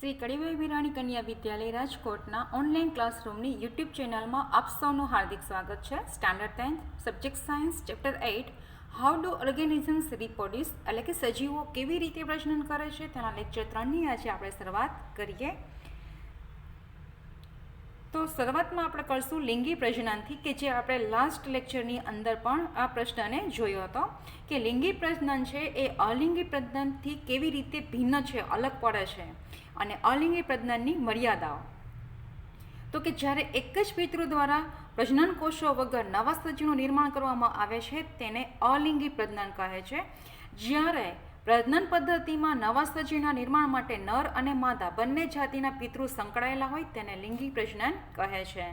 શ્રી કડીભાઈ વિરાણી કન્યા વિદ્યાલય રાજકોટના online ક્લાસરૂમની YouTube ચેનલમાં આપ સૌનું હાર્દિક સ્વાગત છે. Standard 10 subject science chapter 8 how do organisms reproduce એટલે કે સજીવો કેવી રીતે પ્રજનન કરે છે તેના લેક્ચર 3ની આજે આપણે શરૂઆત કરીએ. તો શરૂઆતમાં આપણે કરશું લિંગી પ્રજનનથી, કે જે આપણે લાસ્ટ લેક્ચરની અંદર પણ આ પ્રશ્નને જોયો હતો કે લિંગી પ્રજનન છે એ અલિંગી પ્રજનનથી કેવી રીતે ભિન્ન છે, અલગ પડે છે, અને અલિંગી પ્રજનનની મર્યાદાઓ. તો કે જ્યારે એક જ પિતૃ દ્વારા પ્રજનન કોષો વગર નવા સજીવનું નિર્માણ કરવામાં આવે છે તેને અલિંગી પ્રજનન કહે છે. જ્યારે પ્રજનન પદ્ધતિમાં નવા સજીવના નિર્માણ માટે નર અને માદા બંને જાતિના પિતૃ સંકળાયેલા હોય તેને લિંગી પ્રજનન કહે છે.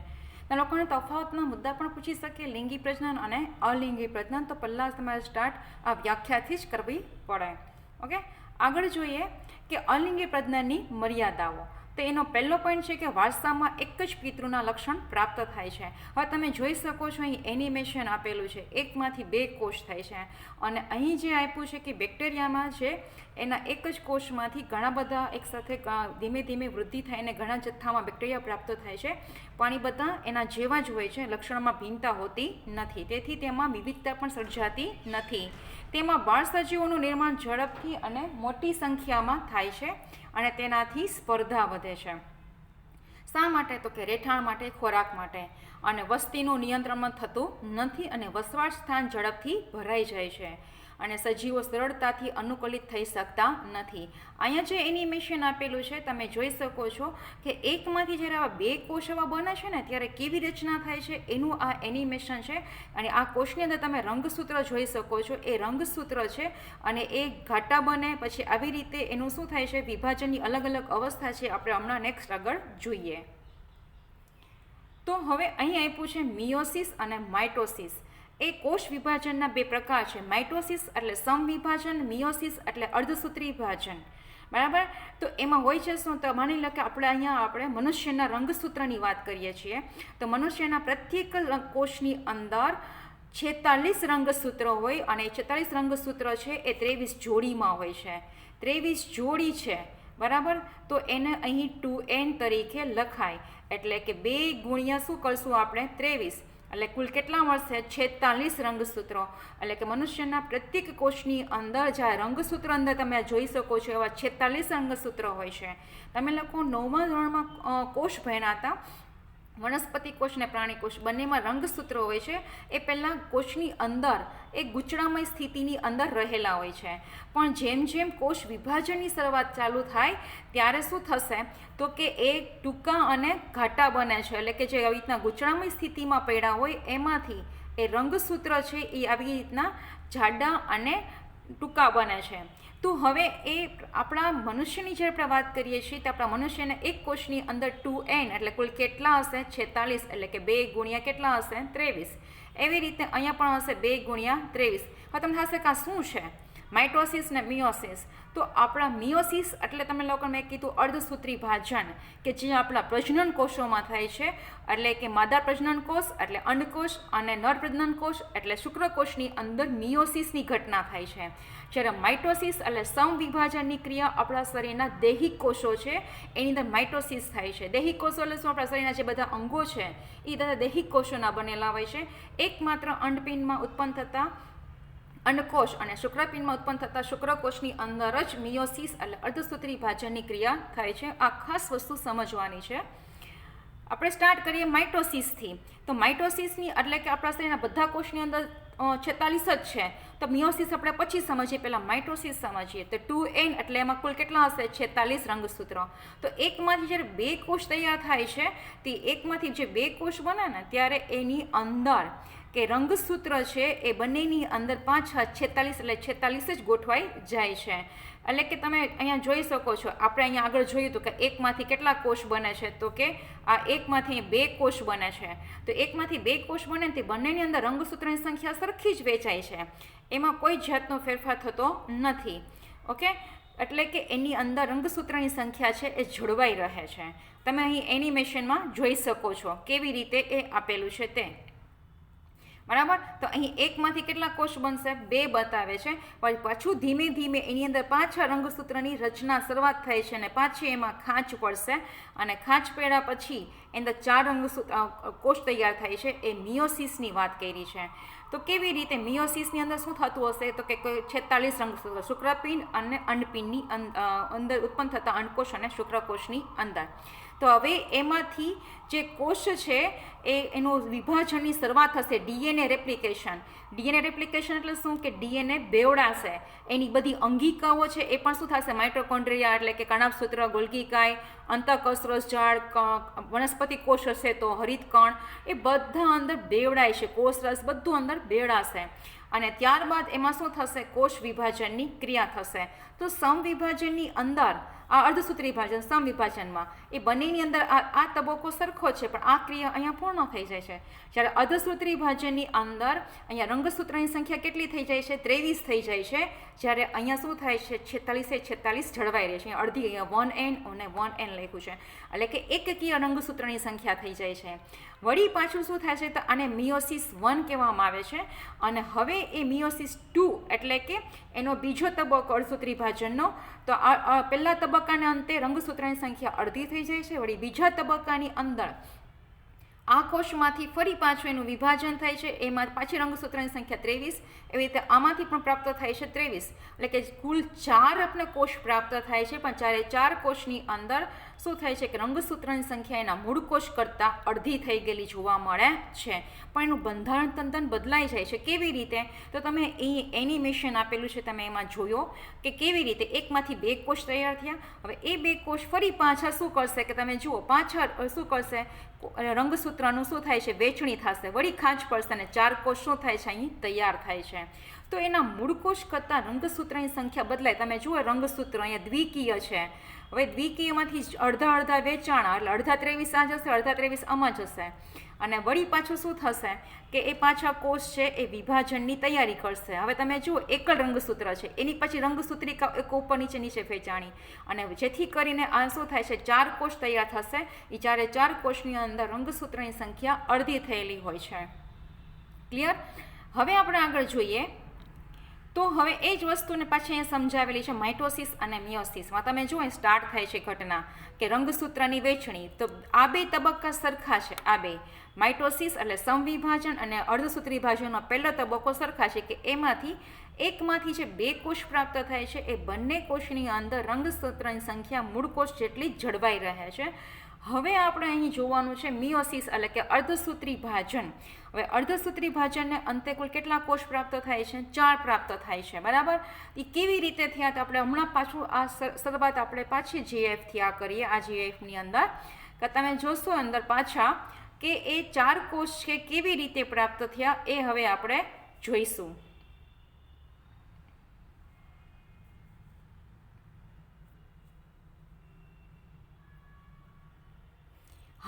લોકોને તફાવતના મુદ્દા પણ પૂછી શકે, લિંગી પ્રજનન અને અલિંગી પ્રજનન. તો પહેલાં તમારે સ્ટાર્ટ આ વ્યાખ્યાથી જ કરવી પડે. ઓકે, આગળ જોઈએ કે અલિંગી પ્રજનનની મર્યાદાઓ. તો એનો પહેલો પોઈન્ટ છે કે વારસામાં એક જ પિતૃના લક્ષણ પ્રાપ્ત થાય છે. હવે તમે જોઈ શકો છો અહીં એનિમેશન આપેલું છે, એકમાંથી બે કોષ થાય છે, અને અહીં જે આપ્યું છે કે બેક્ટેરિયામાં છે એના એક જ કોષમાંથી ઘણા બધા એકસાથે ધીમે ધીમે વૃદ્ધિ થઈને ઘણા જથ્થામાં બેક્ટેરિયા પ્રાપ્ત થાય છે, પણ એ બધા એના જેવા જ હોય છે, લક્ષણમાં ભિન્નતા હોતી નથી, તેથી તેમાં વિવિધતા પણ સર્જાતી નથી. તેમાં બાળ સજીવોનું નિર્માણ ઝડપથી અને મોટી સંખ્યામાં થાય છે અને તેનાથી સ્પર્ધા વધે છે. શા માટે? તો કે રહેઠાણ માટે, ખોરાક માટે, અને વસ્તીનું નિયંત્રણ થતું નથી અને વસવાટ સ્થાન ઝડપથી ભરાઈ જાય છે અને સજીવો સરળતાથી અનુકૂલિત થઈ શકતા નથી. અહીંયા જે એનિમેશન આપેલું છે તમે જોઈ શકો છો કે એકમાંથી જ્યારે આવા બે કોષ એવા બને છે ને ત્યારે કેવી રચના થાય છે એનું આ એનિમેશન છે. અને આ કોષની અંદર તમે રંગસૂત્ર જોઈ શકો છો, એ રંગસૂત્ર છે અને એ ઘાટા બને પછી આવી રીતે એનું શું થાય છે, વિભાજનની અલગ અલગ અવસ્થા છે, આપણે હમણાં નેક્સ્ટ આગળ જોઈએ. તો હવે અહીં આપ્યું છે મિયોસિસ અને માઇટોસિસ. એ કોષ વિભાજનના બે પ્રકાર છે. માઇટોસિસ એટલે સમવિભાજન, મિયોસિસ એટલે અર્ધસૂત્રી વિભાજન. બરાબર? તો એમાં હોય છે શું? તો માની લો કે આપણે મનુષ્યના રંગસૂત્રની વાત કરીએ છીએ. તો મનુષ્યના પ્રત્યેક કોષની અંદર 46 રંગસૂત્રો હોય અને એ 46 રંગસૂત્ર છે એ 23 જોડીમાં હોય છે. 23 જોડી છે, બરાબર? તો એને અહીં 2n તરીકે લખાય, એટલે કે 2 ગુણ્યા શું કરશું આપણે 23, એટલે કુલ કેટલા મળશે? 46 રંગસૂત્રો. એટલે કે મનુષ્યના પ્રત્યેક કોષની અંદર જ્યાં રંગસૂત્ર અંદર તમે જોઈ શકો છો એવા 46 રંગસૂત્રો હોય છે. તમે લોકો 9મા ધોરણમાં કોષ ભણ્યા હતા, વનસ્પતિ કોષ અને પ્રાણી કોષ બંનેમાં રંગસૂત્રો હોય છે. એ પહેલાં કોષની અંદર એ ગૂંચળામય સ્થિતિની અંદર રહેલા હોય છે, પણ જેમ જેમ કોષ વિભાજનની શરૂઆત ચાલુ થાય ત્યારે શું થશે તો કે એ ટૂંકા અને ઘાટા બને છે. એટલે કે જે આવી રીતના ગૂંચળામય સ્થિતિમાં પડ્યા હોય એમાંથી એ રંગસૂત્ર છે એ આવી રીતના જાડા અને ટૂંકા બને છે. તો હવે એ આપણા મનુષ્યની જ્યારે આપણે વાત કરીએ છીએ તો આપણા મનુષ્યના એક કોષની અંદર 2n એટલે કુલ કેટલા હશે? 46, એટલે કે 2 ગુણ્યા કેટલા હશે? 23. એવી રીતે અહીંયા પણ હશે 2 ગુણ્યા 23. હવે તમને થશે કે આ શું છે? માઇટોસિસ ને મિયોસિસ. તો આપણા મિયોસિસ એટલે તમે લોકો મેં કીધું અર્ધસૂત્રી ભાજન, કે જે આપણા પ્રજનન કોષોમાં થાય છે. એટલે કે માદા પ્રજનન કોષ એટલે અંડકોષ અને નર પ્રજનન કોષ એટલે શુક્રકોષની અંદર મિયોસિસની ઘટના થાય છે. જ્યારે માઇટોસિસ એટલે સમવિભાજનની ક્રિયા આપણા શરીરના દૈહિક કોષો છે એની અંદર માઇટોસિસ થાય છે. દૈહિક કોષો એટલે શું? આપણા શરીરના જે બધા અંગો છે એ બધા દૈહિક કોષોના બનેલા હોય છે. એકમાત્ર અંડપિંડમાં ઉત્પન્ન થતા અંડકોષ અને શુક્રપિંડમાં ઉત્પન્ન થતા શુક્રકોષની અંદર જ મિયોસિસ એટલે અર્ધસૂત્રી ભાજનની ક્રિયા થાય છે. આ ખાસ વસ્તુ સમજવાની છે. આપણે સ્ટાર્ટ કરીએ માઇટોસિસથી. તો માઇટોસિસની એટલે કે આપણા શરીરના બધા કોષની અંદર 46 જ છે. તો મિયોસિસ આપણે પછી સમજીએ, પહેલાં માઇટોસિસ સમજીએ. તો 2n એટલે એમાં કુલ કેટલા હશે? 46 રંગસૂત્રો. તો એકમાંથી જ્યારે બે કોષ તૈયાર થાય છે તે એકમાંથી જે બે કોષ બને ને ત્યારે એની અંદર કે રંગસૂત્ર છે એ બંનેની અંદર 5 46 એટલે 46 જ ગોઠવાઈ જાય છે. એટલે કે તમે અહીંયા જોઈ શકો છો, આપણે અહીંયા આગળ જોયું હતું કે એકમાંથી કેટલા કોષ બને છે, તો કે આ એકમાંથી 2 કોષ બને છે. તો એકમાંથી 2 કોષ બને તે બંનેની અંદર રંગસૂત્રની સંખ્યા સરખી જ વેચાય છે, એમાં કોઈ જાતનો ફેરફાર થતો નથી. ઓકે, એટલે કે એની અંદર રંગસૂત્રની સંખ્યા છે એ જળવાઈ રહે છે. તમે અહીં એનિમેશનમાં જોઈ શકો છો કેવી રીતે એ આપેલું છે તે. બરાબર. તો અહીં એકમાંથી કેટલા કોષ બનશે? 2 બતાવે છે. પણ પાછું ધીમે ધીમે એની અંદર પાછા રંગસૂત્રની રચના શરૂઆત થાય છે અને પાછી એમાં ખાંચ પડશે અને ખાંચ પડ્યા પછી એની અંદર 4 રંગસૂત્ર કોષ તૈયાર થાય છે. એ મિયોસિસની વાત કરી છે. તો કેવી રીતે મિયોસિસની અંદર શું થતું હશે? તો કે 46 રંગસૂત્ર શુક્રપિંડ અને અંડપિંડની અંદર ઉત્પન્ન થતા અંડકોષ અને શુક્રકોષની અંદર. તો હવે એમાંથી જે કોષ છે એનું વિભાજનની શરૂઆત થશે. DNA replication. ડીએનએ રેપ્લિકેશન એટલે શું? કે ડીએનએ બેવડાશે. એની બધી અંગિકાઓ છે એ પણ શું થશે? માઇટોકોન્ડ્રિયા એટલે કે કણાભસૂત્ર, ગોલ્ગીકાય, અંતઃકોષરસ ઝાડ, વનસ્પતિ કોષ હશે તો હરિતકણ, એ બધા અંદર બેવડાય છે. કોષરસ બધું અંદર બેવડાશે અને ત્યારબાદ એમાં શું થશે? કોષ વિભાજનની ક્રિયા થશે. તો સમવિભાજનની અંદર આ અર્ધસૂત્રી વિભાજન સમવિભાજનમાં એ બંનેની અંદર આ તબક્કો સરખો છે, પણ આ ક્રિયા અહીંયા પૂર્ણ થઈ જાય છે. જ્યારે અર્ધસૂત્રી વિભાજનની અંદર અહીંયા રંગસૂત્રની સંખ્યા કેટલી થઈ જાય છે? 23 થઈ જાય છે. જ્યારે અહીંયા શું થાય છે? 46 જળવાઈ રહે છે. અડધી અહીંયા 1n અને 1n લખ્યું છે, એટલે કે એકકીય રંગસૂત્રની સંખ્યા થઈ જાય છે. વળી પાછું શું થાય છે? તો આને મિયોસિસ 1 કહેવામાં આવે છે. અને હવે એ મિયોસિસ 2 એટલે કે એનો બીજો તબક્કો અર્ધસૂત્રી વિભાજનનો. તો પહેલા તબક્કાના અંતે રંગસૂત્રની સંખ્યા અડધી થઈ જાય છે. વળી બીજા તબક્કાની અંદર આ કોષમાંથી ફરી પાછું એનું વિભાજન થાય છે. એમાં પાછી રંગસૂત્રની સંખ્યા 23. એવી રીતે આમાંથી પણ પ્રાપ્ત થાય છે 23. એટલે કે કુલ 4 આપણે કોષ પ્રાપ્ત થાય છે. પણ 4 કોષની અંદર શું થાય છે? કે રંગસૂત્રની સંખ્યા એના મૂળ કોષ કરતાં અડધી થઈ ગયેલી જોવા મળે છે. પણ એનું બંધારણ તદ્દન બદલાઈ જાય છે. કેવી રીતે? તો તમે અહીં એનિમેશન આપેલું છે, તમે એમાં જોયો કે કેવી રીતે એકમાંથી 2 કોષ તૈયાર થયા. હવે એ 2 કોષ ફરી પાછા શું કરશે? કે તમે જુઓ પાછળ શું કરશે? રંગસૂત્રનું શું થાય છે? વેચણી થશે. વળી ખાંચ પડશે અને 4 કોષ શું થાય છે? અહીં તૈયાર થાય છે. તો એના મૂળ કોષ કરતાં રંગસૂત્રની સંખ્યા બદલાય. તમે જુઓ રંગસૂત્ર અહીંયા દ્વિકીય છે. હવે દ્વિકીયમાંથી અડધા વેચાણા, એટલે અડધા 23 આ જશે, અડધા 23 આમાં જશે. અને વળી પાછું શું થશે? કે એ પાછા કોષ છે એ વિભાજનની તૈયારી કરશે. હવે તમે જુઓ એકલ રંગસૂત્ર છે, એની પછી રંગસૂત્રિકા એક ઉપર નીચે ફેંચાણી, અને જેથી કરીને આ શું થાય છે? 4 કોષ તૈયાર થશે. એ 4 કોષની અંદર રંગસૂત્રની સંખ્યા અડધી થયેલી હોય છે. ક્લિયર? હવે આપણે આગળ જોઈએ તો હવે એ જ વસ્તુને પાછી અહીંયા સમજાવેલી છે માઇટોસિસ અને મિયોસિસમાં. તમે જુઓ સ્ટાર્ટ થાય છે ઘટના કે રંગસૂત્રની વેચણી. તો આ 2 તબક્કા સરખા છે. આ 2 માઇટોસિસ એટલે સમવિભાજન અને અર્ધસૂત્રી વિભાજનનો પહેલો તબક્કો સરખા છે કે એમાંથી એકમાંથી જે 2 કોષ પ્રાપ્ત થાય છે એ બંને કોષની અંદર રંગસૂત્રની સંખ્યા મૂળ કોષ જેટલી જળવાઈ રહે છે. હવે આપણે અહીં જોવાનું છે મિયોસિસ એટલે કે અર્ધસૂત્રી વિભાજન. હવે અર્ધસૂત્રી વિભાજનને અંતે કુલ કેટલા કોષ પ્રાપ્ત થાય છે? 4 પ્રાપ્ત થાય છે. બરાબર. એ કેવી રીતે થયા? તો આપણે હમણાં પાછું આ શરૂઆત આપણે પાછી જીએફથી આ કરીએ. આ જીએફની અંદર કે તમે જોશો અંદર પાછા કે એ 4 કોષ છે કેવી રીતે પ્રાપ્ત થયા એ હવે આપણે જોઈશું.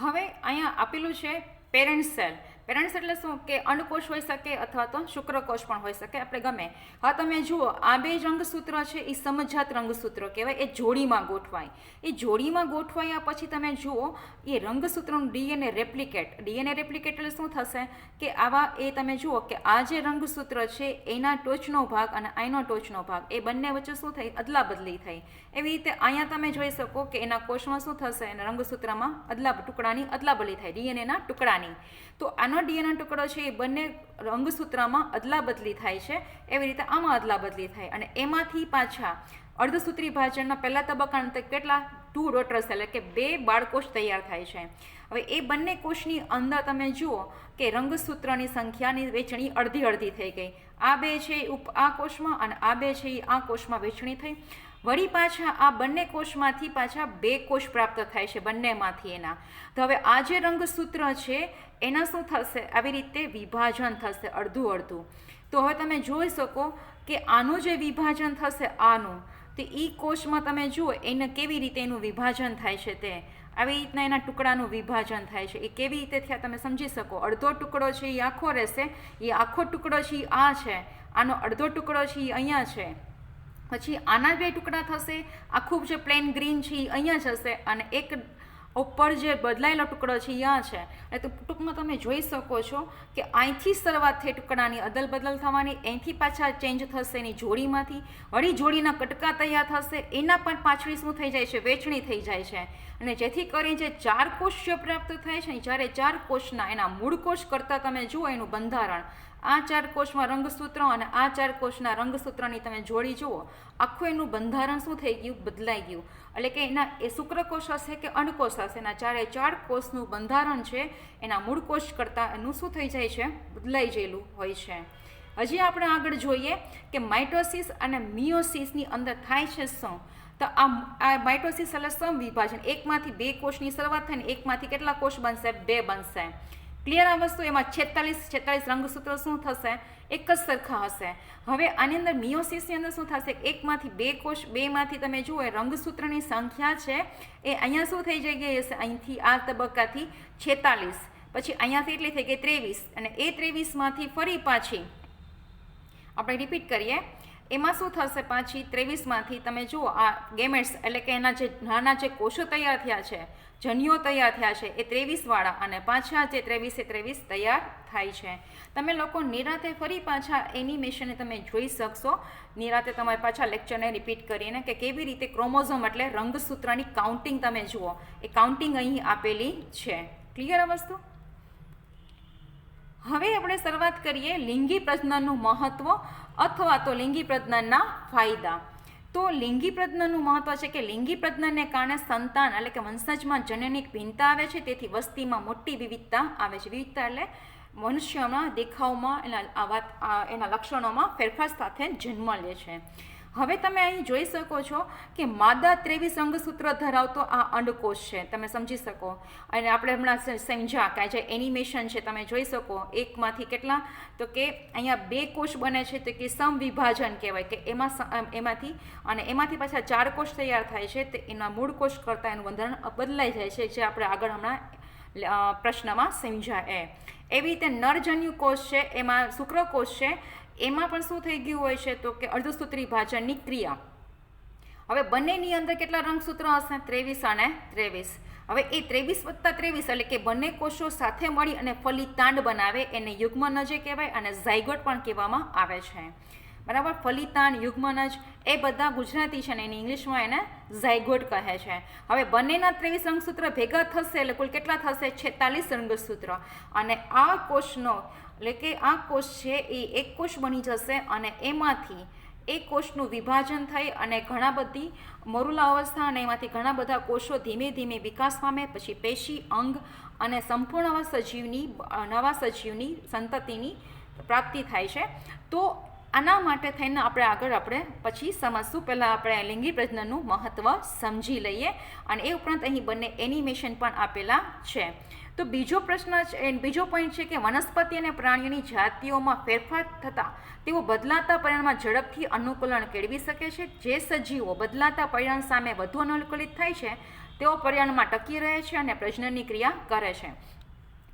હવે અહીંયા આપેલું છે પેરેન્ટ સેલ. પેરેન્ટ સેલ એટલે શું? કે અંડકોષ હોઈ શકે અથવા તો શુક્રકોષ પણ હોઈ શકે, આપણે ગમે. હા તમે જુઓ આ 2 રંગસૂત્ર છે એ સમજાત રંગસૂત્રો કહેવાય. એ જોડીમાં ગોઠવાય. એ જોડીમાં ગોઠવાયા પછી તમે જુઓ એ રંગસૂત્રનું ડીએનએ રેપ્લિકેટ. ડીએનએ રેપ્લિકેટ એટલે શું થશે? કે આવા એ તમે જુઓ કે આ જે રંગસૂત્ર છે એના ટોચનો ભાગ અને આનો ટોચનો ભાગ એ બંને વચ્ચે શું થઈ? અદલા બદલી થઈ. એવી રીતે અહીંયા તમે જોઈ શકો કે એના કોષમાં શું થશે? એના રંગસૂત્રમાં ટુકડાની અદલા બદલી થાય, ડીએનએના ટુકડાની. તો આનો ડીએનએ ટુકડો છે એ બંને રંગસૂત્રમાં અદલા બદલી થાય છે. એવી રીતે આમાં અદલા બદલી થાય અને એમાંથી પાછા અર્ધસૂત્રી વિભાજનના પહેલા તબક્કાના કેટલા? 2 ડોટર સેલ એટલે કે 2 બાળકોષ તૈયાર થાય છે. હવે એ બંને કોષની અંદર તમે જુઓ કે રંગસૂત્રની સંખ્યાની વેચણી અડધી થઈ ગઈ. આ 2 છે આ કોષમાં અને આ 2 છે એ આ કોષમાં વેચણી થઈ. વળી પાછા આ બંને કોષમાંથી પાછા 2 કોષ પ્રાપ્ત થાય છે બંનેમાંથી એના. તો હવે આ જે રંગસૂત્ર છે એના શું થશે? આવી રીતે વિભાજન થશે અડધું. તો હવે તમે જોઈ શકો કે આનું જે વિભાજન થશે આનું, તો એ કોષમાં તમે જુઓ એને કેવી રીતે એનું વિભાજન થાય છે. તે આવી રીતના એના ટુકડાનું વિભાજન થાય છે. એ કેવી રીતે થયા તમે સમજી શકો. અડધો ટુકડો છે એ આખો રહેશે, એ આખો ટુકડો છે એ આ છે, આનો અડધો ટુકડો છે એ અહીંયા છે. પછી આના 2 ટુકડા થશે, આખું જે પ્લેન ગ્રીન છે એ અહીંયા જશે અને એક ઉપર જે બદલાયેલો ટુકડો છે ત્યાં છે. એટલે ટૂંકમાં તમે જોઈ શકો છો કે અહીંથી શરૂઆત થઈ ટુકડાની અદલ બદલ થવાની, અહીંથી પાછા ચેન્જ થશે એની જોડીમાંથી, વળી જોડીના કટકા તૈયાર થશે, એના પણ પાછળ શું થઈ જાય છે, વેચણી થઈ જાય છે. અને જેથી કરી જે 4 કોષ પ્રાપ્ત થાય છે, જ્યારે 4 કોષના એના મૂળ કોષ કરતાં તમે જુઓ એનું બંધારણ, આ 4 કોષમાં રંગસૂત્ર અને આ 4 કોષના રંગસૂત્રની તમે જોડી જુઓ, આખું એનું બંધારણ શું થઈ ગયું, બદલાઈ ગયું. એટલે કે એના એ શુક્રકોષ હશે કે અંડકોષ હશે, એના 4 કોષનું બંધારણ છે એના મૂળ કોષ કરતાં એનું શું થઈ જાય છે, બદલાઈ ગયેલું હોય છે. હજી આપણે આગળ જોઈએ કે માઇટોસિસ અને મિયોસિસની અંદર થાય છે શું, તો આ માઇટોસિસ એટલે સમવિભાજન, એકમાંથી 2 કોષની શરૂઆત થાય ને એકમાંથી કેટલા કોષ બનશે, 2 બનશે. ક્લિયર આ વસ્તુ? એમાં 46 રંગસૂત્રો શું થશે, એક જ સરખા હશે. હવે આની અંદર મિયોસિસની અંદર શું થશે, એકમાંથી 2 કોષ, 2માંથી તમે જુઓ એ રંગસૂત્રની સંખ્યા છે એ અહીંયા શું થઈ ગઈ હશે, અહીંથી આ તબક્કાથી 46, પછી અહીંયાથી એટલી થઈ ગઈ 23, અને એ 23માંથી ફરી પાછી આપણે રિપીટ કરીએ, એમાં શું થશે, પાછી 23માંથી તમે જુઓ આ ગેમેટ્સ એટલે કે એના જે નાના જે કોષો તૈયાર થયા છે, જન્યુઓ તૈયાર થયા છે એ 23વાળા, અને પાછા જે 23 તૈયાર થાય છે. તમે લોકો નિરાતે ફરી પાછા એનિમેશનને તમે જોઈ શકશો, નિરાતે તમારે પાછા લેક્ચરને રિપીટ કરીને કે કેવી રીતે ક્રોમોઝોમ એટલે રંગસૂત્રની કાઉન્ટિંગ તમે જુઓ, એ કાઉન્ટિંગ અહીં આપેલી છે. ક્લિયર આ વસ્તુ? હવે આપણે શરૂઆત કરીએ લિંગી પ્રજનનનું મહત્વ અથવા તો લિંગી પ્રજનનના ફાયદા. તો લિંગી પ્રજનનનું મહત્વ છે કે લિંગી પ્રજનનને કારણે સંતાન એટલે કે વંશજમાં જનનિક ભિન્નતા આવે છે, તેથી વસ્તીમાં મોટી વિવિધતા આવે છે. વિવિધતા એટલે મનુષ્યના દેખાવમાં એના લક્ષણોમાં ફેરફાર સાથે જન્મ લે છે. હવે તમે અહીં જોઈ શકો છો કે માદા 23 રંગસૂત્ર ધરાવતો આ અંડકોષ છે, તમે સમજી શકો. અને આપણે હમણાં સમજ્યા કે જે એનિમેશન છે તમે જોઈ શકો, એકમાંથી કેટલા, તો કે અહીંયા 2 કોષ બને છે, તો કે સમવિભાજન કહેવાય કે એમાંથી પાછા 4 કોષ તૈયાર થાય છે, તો એના મૂળ કોષ કરતાં એનું બંધારણ બદલાઈ જાય છે, જે આપણે આગળ હમણાં પ્રશ્નમાં સમજ્યા. એવી રીતે નરજન્યુ કોષ છે, એમાં શુક્રકોષ છે, એમાં પણ શું થઈ ગયું હોય છે, તો કે અર્ધસૂત્રી ભાજનની ક્રિયા. હવે બંનેની અંદર કેટલા રંગસૂત્રો હશે, 23 અને 23. હવે એ 23 + 23 એટલે કે બંને કોષો સાથે મળી અને ફલિતાંડ બનાવે, એને યુગ્મનજ કહેવાય અને ઝાયગોટ પણ કહેવામાં આવે છે. બરાબર? ફલિતાંડ, યુગ્મનજ એ બધા ગુજરાતી છે ને એની ઇંગ્લિશમાં એને ઝાયગોટ કહે છે. હવે બંનેના 23 રંગસૂત્ર ભેગા થશે એટલે કુલ કેટલા થશે, 46 રંગસૂત્ર. અને આ કોષનો એટલે કે આ કોષ છે એ એક કોષ બની જશે, અને એમાંથી એ કોષનું વિભાજન થઈ અને ઘણા બધી મરુલા અવસ્થા અને એમાંથી ઘણા બધા કોષો ધીમે ધીમે વિકાસ પામે, પછી પેશી, અંગ અને સંપૂર્ણ નવા સજીવની સંતતિની પ્રાપ્તિ થાય છે. તો આના માટે થઈને આપણે પછી સમજશું. પહેલાં આપણે લિંગી પ્રજનનનું મહત્ત્વ સમજી લઈએ, અને એ ઉપરાંત અહીં બંને એનિમેશન પણ આપેલા છે. તો બીજો પોઈન્ટ છે કે વનસ્પતિ અને પ્રાણીઓની જાતિઓમાં ફેરફાર થતાં તેઓ બદલાતા પરિણામમાં ઝડપથી અનુકૂલન કેળવી શકે છે. જે સજીવો બદલાતા પરિણામ સામે વધુ અનુકૂલિત થાય છે તેઓ પરિણામમાં ટકી રહે છે અને પ્રજનનની ક્રિયા કરે છે.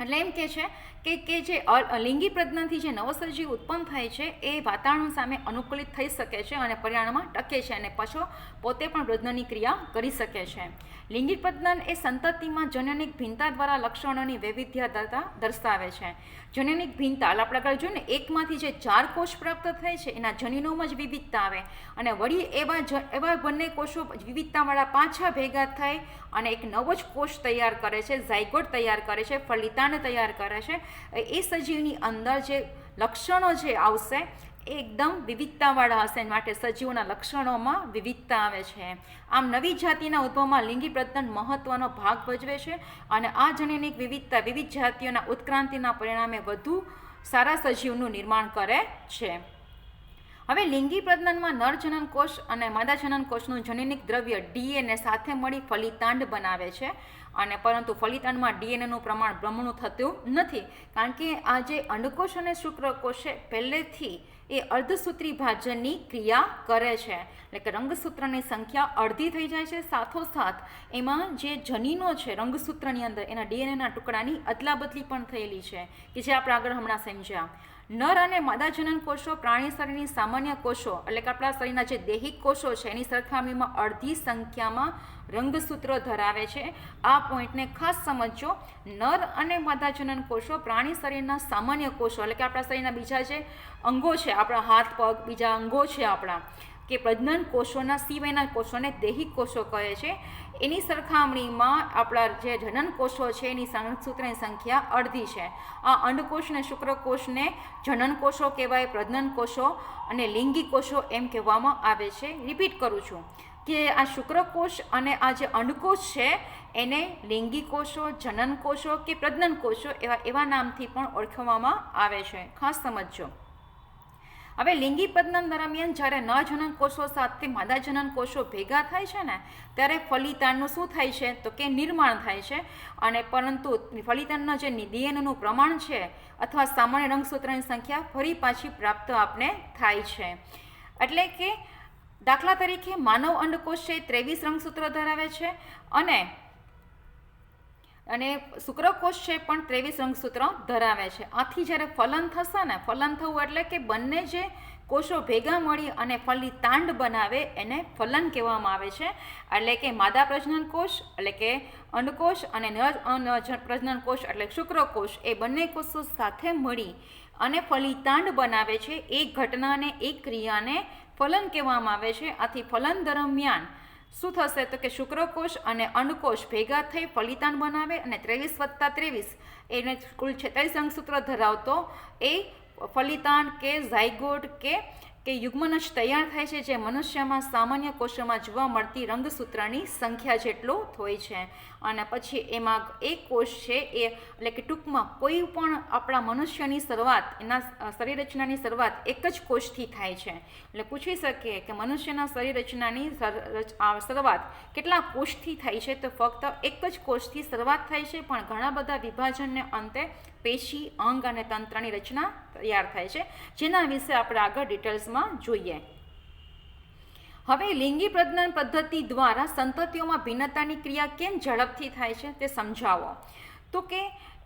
એટલે એમ કે છે કે જે લિંગી પ્રજનનથી જે નવો સજીવ ઉત્પન્ન થાય છે એ વાતાવરણ સામે અનુકૂલિત થઈ શકે છે અને પરિણામમાં ટકે છે, અને પાછો પોતે પણ પ્રજનનની ક્રિયા કરી શકે છે. લિંગી પ્રજનન એ સંતતિમાં જનનિક ભિન્નતા દ્વારા લક્ષણોની વૈવિધ્યતા દર્શાવે છે. જનનિક ભિન્નતા એટલે આપણે આગળ જોયું ને, એકમાંથી જે 4 કોષ પ્રાપ્ત થાય છે એના જનીનોમાં જ વિવિધતા આવે, અને વળી એવા બંને કોષો વિવિધતાવાળા પાછા ભેગા થાય અને એક નવો જ કોષ તૈયાર કરે છે, ઝાયગોટ તૈયાર કરે છે, ફલિતાંડ તૈયાર કરે છે. એ સજીવની અંદર જે લક્ષણો જે આવશે એ એકદમ વિવિધતાવાળા હશે, માટે સજીવોના લક્ષણોમાં વિવિધતા આવે છે. આમ નવી જાતિના ઉદ્ભવમાં લિંગી પ્રજનન મહત્વનો ભાગ ભજવે છે, અને આ જનનિક વિવિધતા વિવિધ જાતિઓના ઉત્ક્રાંતિના પરિણામે વધુ સારા સજીવનું નિર્માણ કરે છે. હવે લિંગી પ્રજનનમાં નર જનન કોષ અને માદા જનન કોષનું જનનિક દ્રવ્ય DNA સાથે મળી ફલિતાંડ બનાવે છે, અને પરંતુ ફલિતાંડમાં DNAનું પ્રમાણ બમણું થતું નથી, કારણ કે આ જે અંડકોષ અને શુક્રકોષ છે પહેલેથી એ અર્ધસૂત્રી ભાજનની ક્રિયા કરે છે, એટલે કે રંગસૂત્રની સંખ્યા અડધી થઈ જાય છે. સાથોસાથ એમાં જે જનીનો છે રંગસૂત્રની અંદર એના DNAના ટુકડાની અદલાબદલી પણ થયેલી છે, કે જે આપણે આગળ હમણાં સમજ્યા. નર અને માદા જનન કોષો પ્રાણી શરીરની સામાન્ય કોષો એટલે કે આપણા શરીરના જે દૈહિક કોષો છે એની સરખામણીમાં અડધી સંખ્યામાં રંગસૂત્રો ધરાવે છે. આ પોઈન્ટને ખાસ સમજો. નર અને માદા જનન કોષો પ્રાણી શરીરના સામાન્ય કોષો એટલે કે આપણા શરીરના બીજા જે અંગો છે, આપણા હાથ પગ, બીજા અંગો છે આપણા, કે પ્રજનન કોષોના સિવાયના કોષોને દૈહિક કોષો કહે છે. એની સરખામણીમાં આપણા જે જનન કોષો છે એની રંગસૂત્રની સંખ્યા અડધી છે. આ અંડકોષ અને શુક્રકોષને જનન કોષો કહેવાય, પ્રજનન કોષો અને લિંગી કોષો એમ કહેવામાં આવે છે. રિપીટ કરું છું કે આ શુક્રકોષ અને આ જે અંડકોષ છે એને લિંગી કોષો, જનન કોષો કે પ્રજનન કોષો એવા નામથી પણ ઓળખવામાં આવે છે. ખાસ સમજજો. હવે લિંગી પ્રજનન દરમિયાન જ્યારે નર જનન કોષો સાથે માદા જનન કોષો ભેગા થાય છે ને ત્યારે ફલિતાંડનું શું થાય છે તો કે નિર્માણ થાય છે. અને પરંતુ ફલિતાંડના જે ડીએનએનું પ્રમાણ છે અથવા સામાન્ય રંગસૂત્રની સંખ્યા ફરી પાછી પ્રાપ્ત આપને થાય છે. એટલે કે દાખલા તરીકે માનવ અંડકોષ છે 23 રંગસૂત્રો ધરાવે છે અને શુક્રકોષ છે પણ 23 રંગસૂત્રો ધરાવે છે. આથી જ્યારે ફલન થશે ને, ફલન થવું એટલે કે બંને જે કોષો ભેગા મળી અને ફલિતાંડ બનાવે એને ફલન કહેવામાં આવે છે. એટલે કે માદા પ્રજનન કોષ એટલે કે અંડકોષ અને નર પ્રજનન કોષ એટલે શુક્રકોષ એ બંને કોષો સાથે મળી અને ફલિતાંડ બનાવે છે. એક ઘટનાને, એક ક્રિયાને ફલન કહેવામાં આવે છે. આથી ફલન દરમિયાન શું થશે તો કે શુક્રકોષ અને અંડકોષ ભેગા થઈ ફલિતાંડ બનાવે અને 23 + 23 એને કુલ 46 રંગસૂત્રો ધરાવતો એ ફલિતાંડ કે ઝાયગોટ કે યુગ્મનજ તૈયાર થાય છે, જે મનુષ્યમાં સામાન્ય કોષોમાં જોવા મળતી રંગસૂત્રની સંખ્યા જેટલો હોય છે. અને પછી એમાં એક કોષ છે એ એટલે કે ટૂંકમાં કોઈ પણ આપણા મનુષ્યની શરૂઆત, એના શરીર રચનાની શરૂઆત એક જ કોષથી થાય છે. એટલે પૂછી શકીએ કે મનુષ્યના શરીર રચનાની શરૂઆત કેટલા કોષથી થાય છે તો ફક્ત એક જ કોષથી શરૂઆત થાય છે, પણ ઘણા બધા વિભાજનને અંતે પેશી, અંગ અને તંત્રની રચના તૈયાર થાય છે, જેના વિશે આપણે આગળ ડિટેલ્સમાં જોઈએ. હવે લિંગી પ્રજનન પદ્ધતિ દ્વારા સંતતિઓમાં ભિન્નતાની ક્રિયા કેમ ઝડપથી થાય છે તે સમજાવો. તો કે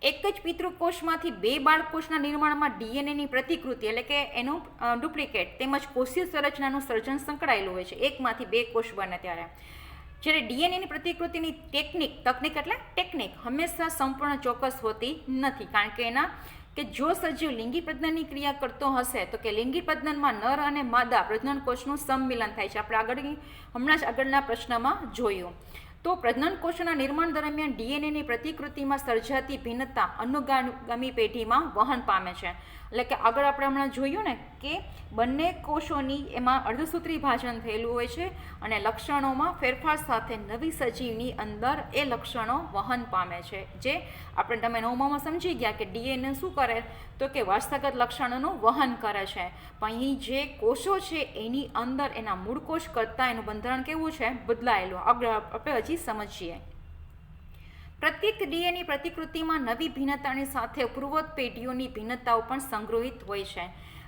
એક જ પિતૃકોષમાંથી 2 બાળકોષના નિર્માણમાં ડીએનએની પ્રતિકૃતિ એટલે કે એનું ડુપ્લિકેટ તેમજ કોષીય સંરચનાનું સર્જન સંકળાયેલું હોય છે. એકમાંથી 2 કોષ બને ત્યારે જ્યારે ડીએનએની પ્રતિકૃતિની તકનિક એટલે ટેકનિક હંમેશા સંપૂર્ણ ચોક્કસ હોતી નથી, કારણ કે એના કે જો સજીવ લિંગી પ્રજનનની ક્રિયા કરતો હશે તો કે લિંગી પ્રજનનમાં નર અને માદા પ્રજનન કોષનું સંમિલન થાય છે. આપણે હમણાં જ આગળના પ્રશ્નમાં જોયું. તો પ્રજનન કોષોના નિર્માણ દરમિયાન ડીએનએની પ્રતિકૃતિમાં સર્જાતી ભિન્નતા અનુગામી પેઢીમાં વહન પામે છે. એટલે કે આગળ આપણે હમણાં જોયું ને કે બંને કોષોની એમાં અર્ધસૂત્રી ભાજન થયેલું હોય છે અને લક્ષણોમાં ફેરફાર સાથે નવી સજીવની અંદર એ લક્ષણો વહન પામે છે. જે આપણે તમે 9માં સમજી ગયા કે ડીએનએ શું કરે તો કે વારસાગત લક્ષણોનું વહન કરે છે. પણ અહીં જે કોષો છે એની અંદર એના મૂળ કોષ કરતાં એનું બંધારણ કેવું છે, બદલાયેલું. આગળ આપણે હજી સમજીએ. પ્રત્યેક ડીએનએ પ્રતિકૃતિમાં નવી ભિન્નતાની સાથે પૂર્વવર્ત પેઢીઓની ભિન્નતાઓ પણ સંગ્રહિત હોય છે.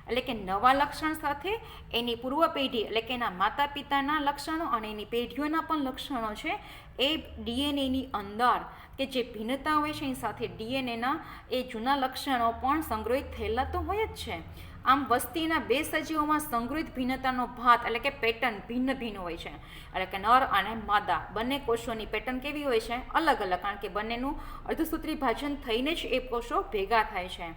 એટલે કે નવા લક્ષણ સાથે એની પૂર્વ પેઢી એટલે કે એના માતા પિતાના લક્ષણો અને એની પેઢીઓના પણ લક્ષણો છે એ ડીએનએની અંદર કે જે ભિન્નતા હોય છે એની સાથે ડીએનએના એ જૂના લક્ષણો પણ સંગ્રહિત થયેલા તો હોય જ છે. આમ વસ્તીના 2 સજીવોમાં સંગ્રહિત ભિન્નતાનો ભાત એટલે કે પેટર્ન ભિન્ન હોય છે. એટલે કે નર અને માદા બંને કોષોની પેટર્ન કેવી હોય છે, અલગ અલગ, કારણ કે બંનેનું અર્ધસૂત્રી ભાજન થઈને જ એ કોષો ભેગા થાય છે.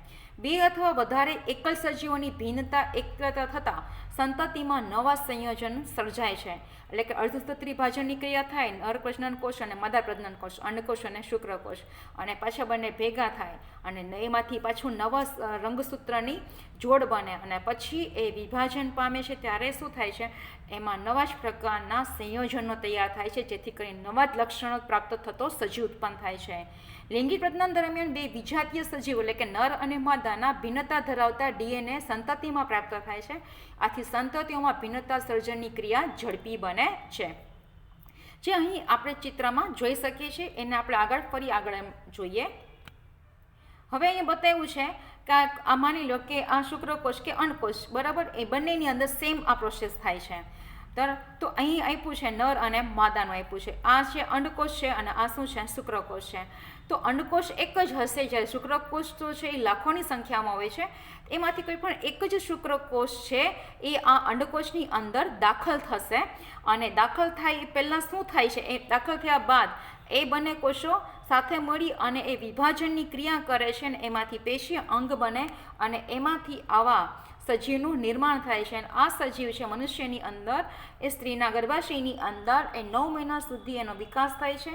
2 અથવા વધારે એકલ સજીવોની ભિન્નતા એકત્ર થતાં સંતતિમાં નવા સંયોજન સર્જાય છે. એટલે કે અર્ધસૂત્રી ભાજનની ક્રિયા થાય, નર પ્રજનન કોષ અને માદા પ્રજનન કોષ, અંડકોષ અને શુક્રકોષ, અને પાછા બંને ભેગા થાય અને એમાંથી પાછું નવા રંગસૂત્રની જોડ બને અને પછી એ વિભાજન પામે છે. ત્યારે શું થાય છે, એમાં નવા જ પ્રકારના સંયોજનો તૈયાર થાય છે, જેથી કરીને નવા જ લક્ષણો પ્રાપ્ત થતો સજીવ ઉત્પન્ન થાય છે. લિંગી પ્રજનન દરમિયાન 2 વિજાતીય સજીવો એટલે કે નર અને માદાના ભિન્નતા ધરાવતા ડીએનએ સંતતિમાં પ્રાપ્ત થાય છે. આથી સંતતિઓમાં ભિન્નતા સર્જનની ક્રિયા ઝડપી બને છે. જે અહીં આપણે ચિત્રમાં જોઈ શકીએ છીએ એને આપણે ફરી આગળ જોઈએ. હવે અહીંયા બતાવ્યું છે કે આ માની લો કે આ શુક્રકોષ કે અંડકોષ બરાબર એ બંનેની અંદર સેમ આ પ્રોસેસ થાય છે. તો અહીં આપ્યું છે નર અને માદાનું આપ્યું છે. આ છે અંડકોષ છે અને આ શું છે? શુક્રકોષ છે. તો અંડકોષ એક જ હશે, જ્યારે શુક્રકોષ તો છે એ લાખોની સંખ્યામાં હોય છે. એમાંથી કોઈ પણ એક જ શુક્રકોષ છે એ આ અંડકોષની અંદર દાખલ થશે અને દાખલ થાય એ પહેલાં શું થાય છે? એ દાખલ થયા બાદ એ બંને કોષો સાથે મળી અને એ વિભાજનની ક્રિયા કરે છે અને એમાંથી પેશી અંગ બને અને એમાંથી આવા સજીવનું નિર્માણ થાય છે. અને આ સજીવ છે મનુષ્યની અંદર, એ સ્ત્રીના ગર્ભાશયની અંદર એ 9 મહિના સુધી એનો વિકાસ થાય છે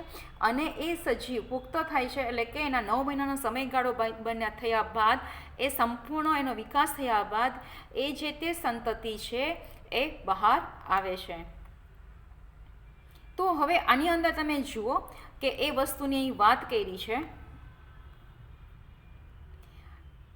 અને એ સજીવ પુખ્ત થાય છે, એટલે કે એના 9 મહિનાનો સમયગાળો બન્યા થયા બાદ એ સંપૂર્ણ એનો વિકાસ થયા બાદ એ જે તે સંતતિ છે એ બહાર આવે છે. તો હવે આની અંદર તમે જુઓ કે એ વસ્તુની વાત કરી છે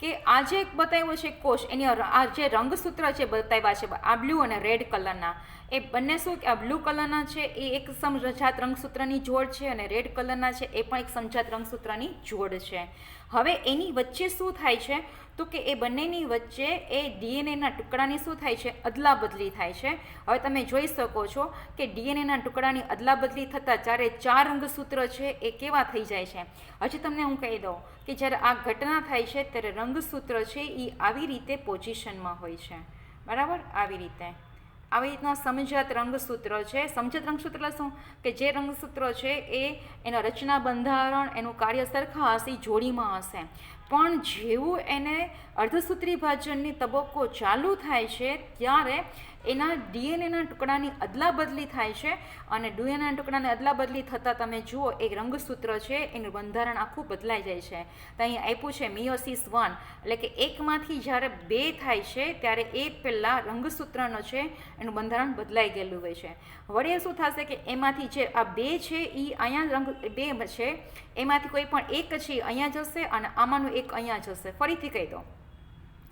કે આ જે બતાવ્યો છે કોષ, એની આ જે રંગસૂત્ર છે બતાવ્યા છે આ બ્લુ અને રેડ કલરના, એ બંને શું કે આ બ્લુ કલરના છે એ એક સમજાત રંગસૂત્રની જોડ છે અને રેડ કલરના છે એ પણ એક સમજાત રંગસૂત્રની જોડ છે. હવે એની વચ્ચે શું થાય છે? તો કે એ બંનેની વચ્ચે એ ડીએનએના ટુકડાની શું થાય છે? અદલા બદલી થાય છે. હવે તમે જોઈ શકો છો કે ડીએનએના ટુકડાની અદલા બદલી થતાં જ્યારે 4 રંગસૂત્ર છે એ કેવા થઈ જાય છે. હજી તમને હું કહી દઉં કે જ્યારે આ ઘટના થાય છે ત્યારે રંગસૂત્ર છે એ આવી રીતે પોઝિશનમાં હોય છે, બરાબર? આવી રીતના સમજાત રંગસૂત્ર છે. સમજાત રંગસૂત્ર શું કે જે રંગસૂત્રો છે એ એના રચના, બંધારણ, એનું કાર્ય સરખા હશે, જોડીમાં હશે, પણ જેવું એને અર્ધસૂત્રી વિભાજનની તબક્કો ચાલુ થાય છે ત્યારે એના ડીએનએના ટુકડાની અદલા બદલી થાય છે અને ડીએનએના ટુકડાની અદલા બદલી થતાં તમે જુઓ એ રંગસૂત્ર છે એનું બંધારણ આખું બદલાઈ જાય છે. તો અહીં આપ્યું છે મિયોસિસ 1, એટલે કે એકમાંથી જ્યારે 2 થાય છે ત્યારે એ પહેલાં રંગસૂત્રનો છે એનું બંધારણ બદલાઈ ગયેલું હોય છે. વળી શું થશે કે એમાંથી જે આ 2 છે એ અહીંયા રંગ 2 છે એમાંથી કોઈ પણ એક છે અહીંયા જશે અને આમાંનું એક અહીંયા જશે. ફરીથી કહી દો,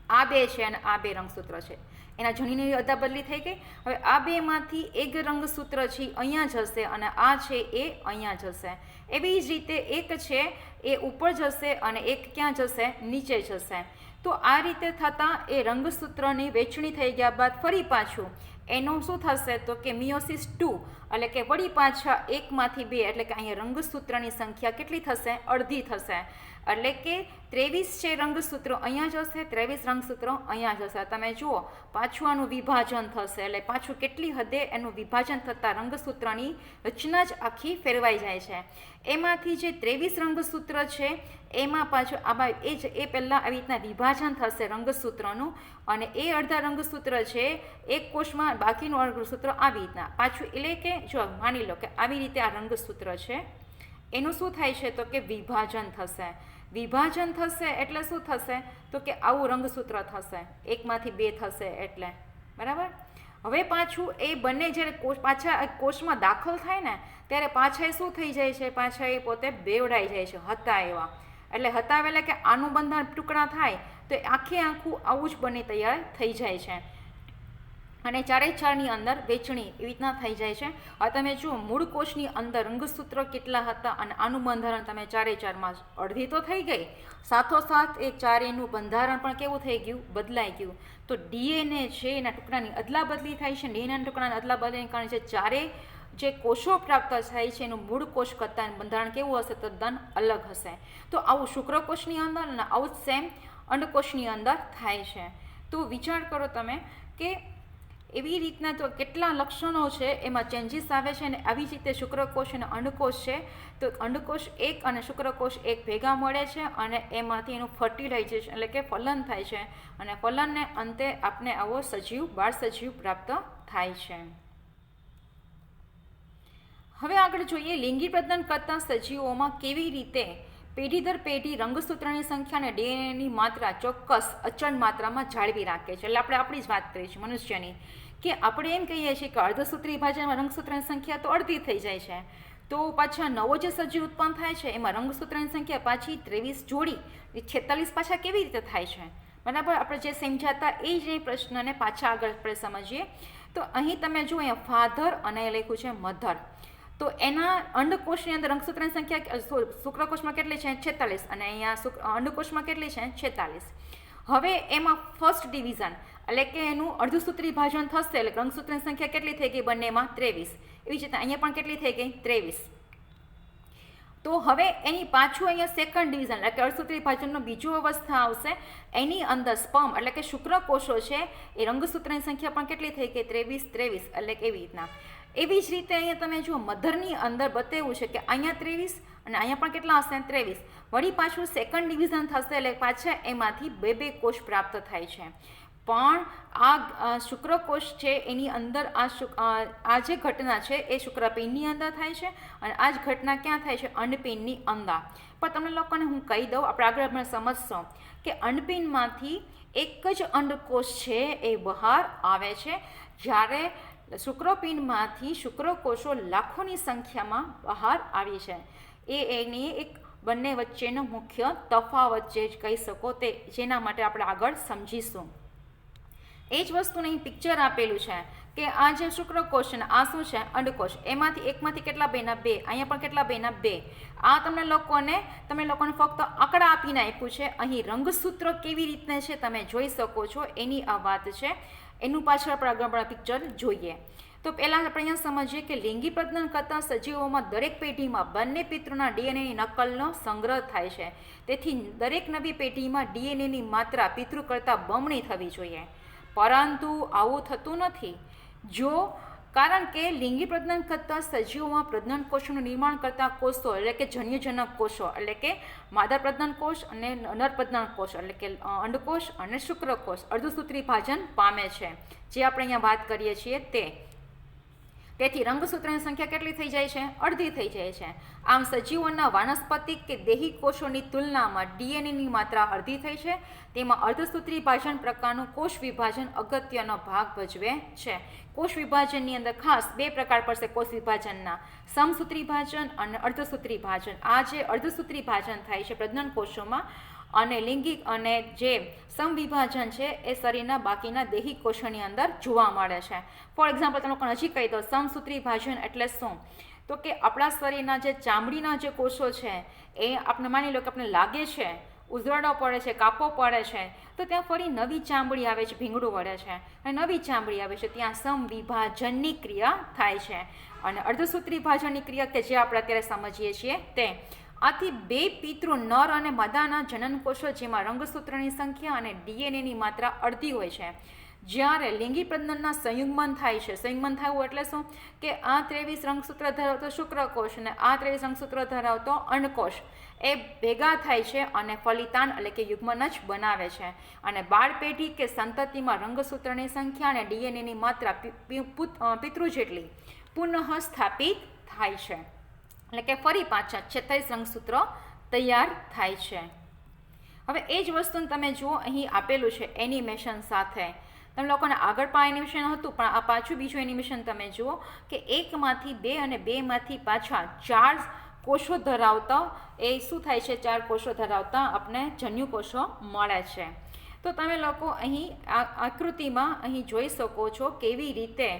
આ 2 છે અને આ 2 રંગસૂત્ર છે, એના જનીની અદલા બદલી થઈ ગઈ. હવે આ 2માંથી એક રંગસૂત્ર છે અહીંયા જશે અને આ છે એ અહીંયા જશે. એવી જ રીતે એક છે એ ઉપર જશે અને એક ક્યાં જશે? નીચે જશે. તો આ રીતે થતાં એ રંગસૂત્રની વહેંચણી થઈ ગયા બાદ ફરી પાછું એનું શું થશે? તો કે મિયોસિસ 2, એટલે કે વળી પાછા 1માંથી 2, એટલે કે અહીંયા રંગસૂત્રની સંખ્યા કેટલી થશે? અડધી થશે. એટલે કે 23 છે રંગસૂત્રો અહીંયા જશે, 23 રંગસૂત્રો અહીંયા જશે. તમે જુઓ પાછું આનું વિભાજન થશે, એટલે પાછું કેટલી હદે એનું વિભાજન થતાં રંગસૂત્રની રચના જ આખી ફેરવાઈ જાય છે. એમાંથી જે 23 રંગસૂત્ર છે એમાં પાછું આમાં એ પહેલાં આવી રીતના વિભાજન થશે રંગસૂત્રનું અને એ અડધા રંગસૂત્ર છે એક કોષમાં, બાકીનું રંગસૂત્ર આવી રીતના પાછું, એટલે કે જો માની લો કે આવી રીતે આ રંગસૂત્ર છે એનું શું થાય છે? તો કે વિભાજન થશે. વિભાજન થશે એટલે શું થશે? તો કે આવું રંગસૂત્ર થશે, એકમાંથી 2 થશે એટલે, બરાબર? હવે પાછું એ બંને જ્યારે પાછા કોષમાં દાખલ થાય ને ત્યારે પાછા શું થઈ જાય છે? પાછા એ પોતે બેવડાઈ જાય છે, હતા એવા. એટલે હતાવેલા કે આનું બંધારણ ટુકડા થાય તો આખે આખું આવું જ બની તૈયાર થઈ જાય છે અને 4ની અંદર વહેંચણી એવી રીતના થઈ જાય છે. હવે તમે જુઓ મૂળ કોષની અંદર રંગસૂત્રો કેટલા હતા અને આનું બંધારણ તમે 4માં અડધી તો થઈ ગઈ, સાથોસાથ એ 4નું બંધારણ પણ કેવું થઈ ગયું? બદલાઈ ગયું. તો ડીએનએ છે એના ટુકડાની અદલા બદલી થાય છે. ડીએનએના ટુકડાની અદલા બદલીને કારણે જે 4 જે કોષો પ્રાપ્ત થાય છે એનું મૂળ કોષ કરતાં બંધારણ કેવું હશે? તદ્દન અલગ હશે. તો આવું શુક્રકોષની અંદર અને આવું જ સેમ અંડકોષની અંદર થાય છે. તો વિચાર કરો તમે કે એવી રીતના તો કેટલા લક્ષણો છે એમાં ચેન્જીસ આવે છે અને આવી જ રીતે શુક્રકોષ અને અંડકોષ છે તો અંડકોષ 1 અને શુક્રકોષ 1 ભેગા મળે છે અને એમાંથી એનું ફર્ટિલાઇઝેશન એટલે કે ફલન થાય છે અને ફલનને અંતે આપણે આવો સજીવ, બાળ સજીવ પ્રાપ્ત થાય છે. હવે આગળ જોઈએ લિંગી પ્રજનન કરતા સજીવોમાં કેવી રીતે પેઢી દર પેઢી રંગસૂત્રની સંખ્યા અને ડીએનએની માત્રા ચોક્કસ અચળ માત્રામાં જાળવી રાખે છે. એટલે આપણે આપણી જ વાત કરીએ છીએ મનુષ્યની, કે આપણે એમ કહીએ છીએ કે અર્ધસૂત્રી વિભાજનમાં રંગસૂત્રની સંખ્યા તો અડધી થઈ જાય છે, તો પાછા નવો જે સજીવ ઉત્પન્ન થાય છે એમાં રંગસૂત્રની સંખ્યા પાછી 23 જોડી 46 પાછા કેવી રીતે થાય છે? બરાબર, આપણે જે સમજાતા એ જ પ્રશ્નને પાછા આગળ આપણે સમજીએ. તો અહીં તમે જુઓ અહીંયા ફાધર અને લખ્યું છે મધર. તો એના અંડકોષની અંદર રંગસૂત્રની સંખ્યા શુક્રકોષમાં કેટલી છે? 46 અને અહીંયા અંડકોષમાં કેટલી છે? 46. હવે એમાં ફર્સ્ટ ડિવિઝન એટલે કે એનું અર્ધસૂત્રી ભાજન થશે એટલે રંગસૂત્રની સંખ્યા કેટલી થઈ ગઈ બંનેમાં 23. એવી જ રીતે અહીંયા પણ કેટલી થઈ ગઈ 23. તો હવે એની પાછું અહીંયા સેકન્ડ ડિવિઝન એટલે કે અર્ધસૂત્રી ભાજનનો બીજો અવસ્થા આવશે. એની અંદર સ્પર્મ એટલે કે શુક્રકોષો છે એ રંગસૂત્રની સંખ્યા પણ કેટલી થઈ ગઈ 23 એટલે કે એવી રીતના. એવી જ રીતે અહીંયા તમે જુઓ મધરની અંદર બતાવ્યું છે કે અહીંયા 23 અને અહીંયા પણ કેટલા હશે 23. વળી પાછું સેકન્ડ ડિવિઝન થશે એટલે પાછા એમાંથી બે કોષ પ્રાપ્ત થાય છે. પણ આ શુક્રકોષ છે એની અંદર આ જે ઘટના છે એ શુક્રપિંડની અંદર થાય છે અને આ જ ઘટના ક્યાં થાય છે અંડપિંડની અંદર. પણ તમને લોકોને હું કહી દઉં, આપણે આગળ આપણે સમજશો કે અંડપિંડમાંથી એક જ અંડકોષ છે એ બહાર આવે છે, જ્યારે શુક્રપિંડમાંથી શુક્રકોષો લાખોની સંખ્યામાં બહાર આવી છે. એની એક બંને વચ્ચેનો મુખ્ય તફાવત જે કહી શકો તે, જેના માટે આપણે આગળ સમજીશું. એ જ વસ્તુને અહીં પિક્ચર આપેલું છે કે આ જે શુક્રકોષ છે ને આ શું છે અંડકોષ, એમાંથી એકમાંથી કેટલા બેના 2, અહીંયા પણ કેટલા બેના 2. આ તમે લોકોને ફક્ત આંકડા આપીને આપ્યું છે. અહીં રંગસૂત્ર કેવી રીતના છે તમે જોઈ શકો છો એની આ વાત છે. એનું પાછળ આપણે આગળ પિક્ચર જોઈએ. તો પહેલાં આપણે અહીંયા સમજીએ કે લિંગી પ્રજનન કરતા સજીવોમાં દરેક પેઢીમાં બંને પિતૃના ડીએનએની નકલનો સંગ્રહ થાય છે. તેથી દરેક નવી પેઢીમાં ડીએનએની માત્રા પિતૃ કરતાં બમણી થવી જોઈએ. પરંતુ આવું થતું નથી. કારણ કે લિંગી પ્રજનન કરતા સજીવોમાં પ્રજનન કોષોનું નિર્માણ કરતા કોષો એટલે કે જન્યુજનક કોષો એટલે કે માદા પ્રજનન કોષ અને નર પ્રજનન કોષ એટલે કે અંડકોષ અને શુક્રકોષ અર્ધસૂત્રી ભાજન પામે છે, જે આપણે અહીંયા વાત કરીએ છીએ તે. તેથી રંગસૂત્રની સંખ્યા કેટલી થઈ જાય છે? અડધી થઈ જાય છે. આમ સજીવોના વાનસ્પતિક કે દેહી કોષોની તુલનામાં ડીએનએની માત્રા અડધી થઈ છે. તેમાં અર્ધસૂત્રી ભાજન પ્રકારનું કોષ વિભાજન અગત્યનો ભાગ ભજવે છે. કોષ વિભાજનની અંદર ખાસ 2 પ્રકાર પડશે કોષ વિભાજનના, સમસૂત્રી ભાજન અને અર્ધસૂત્રી ભાજન. આ જે અર્ધસૂત્રી ભાજન થાય છે પ્રજનન કોષોમાં અને લિંગિક અને જે સમવિભાજન છે એ શરીરના બાકીના દેહી કોષોની અંદર જોવા મળે છે. ફોર એક્ઝામ્પલ તમે લોકોને હજી કહી દો સમસૂત્રી ભાજન એટલે શું? તો કે આપણા શરીરના જે ચામડીના જે કોષો છે એ આપણે માની લો કે આપણે લાગે છે, ઉઝરડો પડે છે, કાપો પડે છે, તો ત્યાં ફરી નવી ચામડી આવે છે, ભીંગડું વળે છે અને નવી ચામડી આવે છે, ત્યાં સમવિભાજનની ક્રિયા થાય છે. અને અર્ધસૂત્રી ભાજનની ક્રિયા કે જે આપણે અત્યારે સમજીએ છીએ તે. આથી 2 પિતૃ નર અને માદાના જનનકોષો જેમાં રંગસૂત્રની સંખ્યા અને ડીએનએની માત્રા અડધી હોય છે. જ્યારે લિંગી પ્રજનનના સંયુગ્મન થાય છે, સંયુગ્મન થવું એટલે શું કે આ 23 રંગસૂત્ર ધરાવતો શુક્રકોષ અને આ 23 રંગસૂત્ર ધરાવતો અંડકોષ એ ભેગા થાય છે અને ફલિતાંડ એટલે કે યુગ્મન જ બનાવે છે. અને બાળ પેઢી કે સંતતિમાં રંગસૂત્રની સંખ્યા અને ડીએનએની માત્રા પિતૃ જેટલી પુનઃ સ્થાપિત થાય છે. એટલે કે ફરી પાછા 36 રંગસૂત્રો તૈયાર થાય છે. હવે એ જ વસ્તુને તમે જુઓ અહીં આપેલું છે એનિમેશન સાથે. તમે લોકોને આગળ પણ એનિમેશન હતું, પણ આ પાછું બીજું એનિમેશન તમે જુઓ કે 1માંથી 2 અને 2માંથી પાછા 4 કોષો ધરાવતા એ શું થાય છે 4 કોષો ધરાવતા આપણે જન્યુ કોષો મળે છે. તો તમે લોકો અહીં આ આકૃતિમાં અહીં જોઈ શકો છો કેવી રીતે,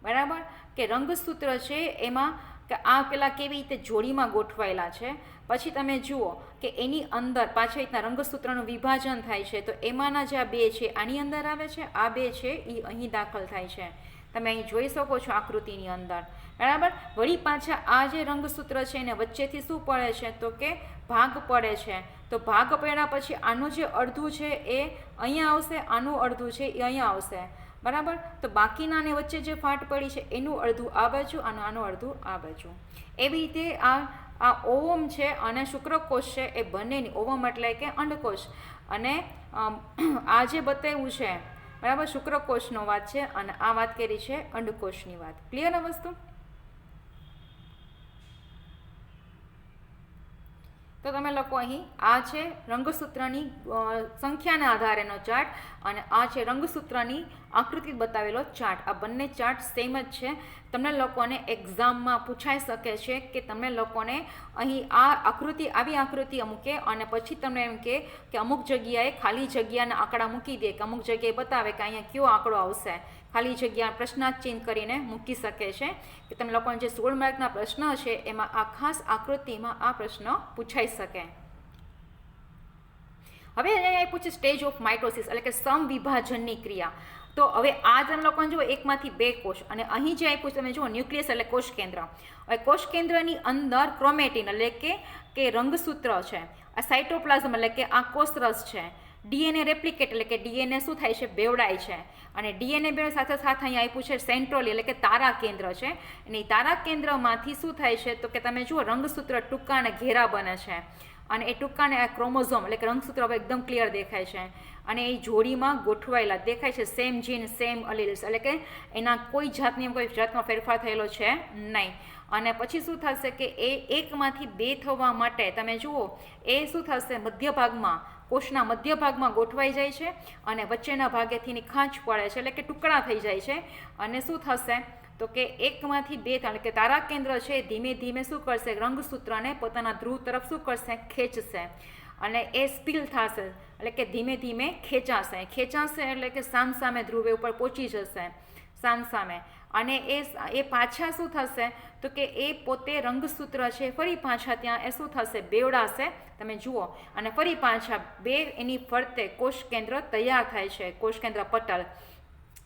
બરાબર, કે રંગસૂત્ર છે એમાં કે આ પેલા કેવી રીતે જોડીમાં ગોઠવાયેલા છે. પછી તમે જુઓ કે એની અંદર પાછા રીતના રંગસૂત્રનું વિભાજન થાય છે. તો એમાંના જે આ 2 છે આની અંદર આવે છે, આ 2 છે એ અહીં દાખલ થાય છે. તમે અહીં જોઈ શકો છો આકૃતિની અંદર, બરાબર. વળી પાછા આ જે રંગસૂત્ર છે એને વચ્ચેથી શું પડે છે તો કે ભાગ પડે છે. તો ભાગ પડ્યા પછી આનું જે અડધું છે એ અહીંયા આવશે, આનું અડધું છે એ અહીંયા આવશે, બરાબર. તો બાકીનાને વચ્ચે જે ફાટ પડી છે એનું અડધું આ બાજુ અને આનું અડધું આ બાજુ. એવી રીતે આ ઓવમ છે અને શુક્રકોષ છે એ બંનેની, ઓવમ એટલે કે અંડકોષ, અને આ જે બતાવ્યું છે, બરાબર, શુક્રકોષનો વાત છે અને આ વાત કરી છે અંડકોષની વાત. ક્લિયર આ વસ્તુ? તો તમે લોકો અહીં આ છે રંગસૂત્રની સંખ્યાના આધારેનો ચાર્ટ અને આ છે રંગસૂત્રની આકૃતિ બતાવેલો ચાર્ટ. આ બંને ચાર્ટ સેમ જ છે. તમને લોકોને એક્ઝામમાં પૂછાઈ શકે છે કે તમને લોકોને અહીં આ આકૃતિ, આવી આકૃતિ મૂકે અને પછી તમને એમ કે અમુક જગ્યાએ ખાલી જગ્યાના આંકડા મૂકી દે, કે અમુક જગ્યાએ બતાવે કે અહીંયા કયો આંકડો આવશે, ખાલી જગ્યા પ્રશ્નાર્થ ચિહ્ન કરીને મૂકી શકે છે. કે તમે લોકોને જે 16 માર્કના પ્રશ્ન છે એમાં આ ખાસ આકૃતિમાં આ પ્રશ્ન પૂછાઈ શકે. હવે અહીંયા આપ્યું છે સ્ટેજ ઓફ માઇટોસિસ એટલે કે સમવિભાજનની ક્રિયા. તો હવે આ તમે લોકોને જુઓ એકમાંથી બે કોષ, અને અહીં જે આપ્યું છે તમે જુઓ ન્યુક્લિયસ એટલે કોષ કેન્દ્ર. હવે કોષ કેન્દ્રની અંદર ક્રોમેટિન એટલે કે રંગસૂત્ર છે, આ સાઇટોપ્લાઝમ એટલે કે આ કોષરસ છે, ડીએનએ રેપ્લિકેટ એટલે કે ડીએનએ શું થાય છે બેવડાય છે, અને ડીએનએ બે સાથે સાથે અહીંયા આપ્યું છે સેન્ટ્રોલી એટલે કે તારા કેન્દ્ર છે, અને એ તારા કેન્દ્રમાંથી શું થાય છે તો કે તમે જુઓ રંગસૂત્ર ટૂંકા અને ઘેરા બને છે, અને એ ટૂંકાને આ ક્રોમોઝોમ એટલે કે રંગસૂત્ર હવે એકદમ ક્લિયર દેખાય છે, અને એ જોડીમાં ગોઠવાયેલા દેખાય છે, સેમ જીન સેમ અલીલ્સ એટલે કે એના કોઈ જાતમાં ફેરફાર થયેલો છે નહીં. અને પછી શું થશે કે એ એકમાંથી બે થવા માટે તમે જુઓ એ શું થશે મધ્ય ભાગમાં કોષના મધ્ય ભાગમાં ગોઠવાઈ જાય છે, અને વચ્ચેના ભાગેથી ખાંચ પડે છે એટલે કે ટુકડા થઈ જાય છે, અને શું થશે તો કે એકમાંથી બે એટલે કે તારા કેન્દ્ર છે ધીમે ધીમે શું કરશે રંગસૂત્રને પોતાના ધ્રુવ તરફ શું કરશે ખેંચશે, અને એ સ્પીલ થશે એટલે કે ધીમે ધીમે ખેંચાશે એટલે કે સામસામે ધ્રુવે ઉપર પહોંચી જશે સામસામે, અને એ પાછા શું થશે તો કે એ પોતે રંગસૂત્ર છે ફરી પાછા ત્યાં એ શું થશે બેવડાશે તમે જુઓ, અને ફરી પાછા બે એની ફરતે કોષ કેન્દ્ર તૈયાર થાય છે, કોષ કેન્દ્ર પટલ,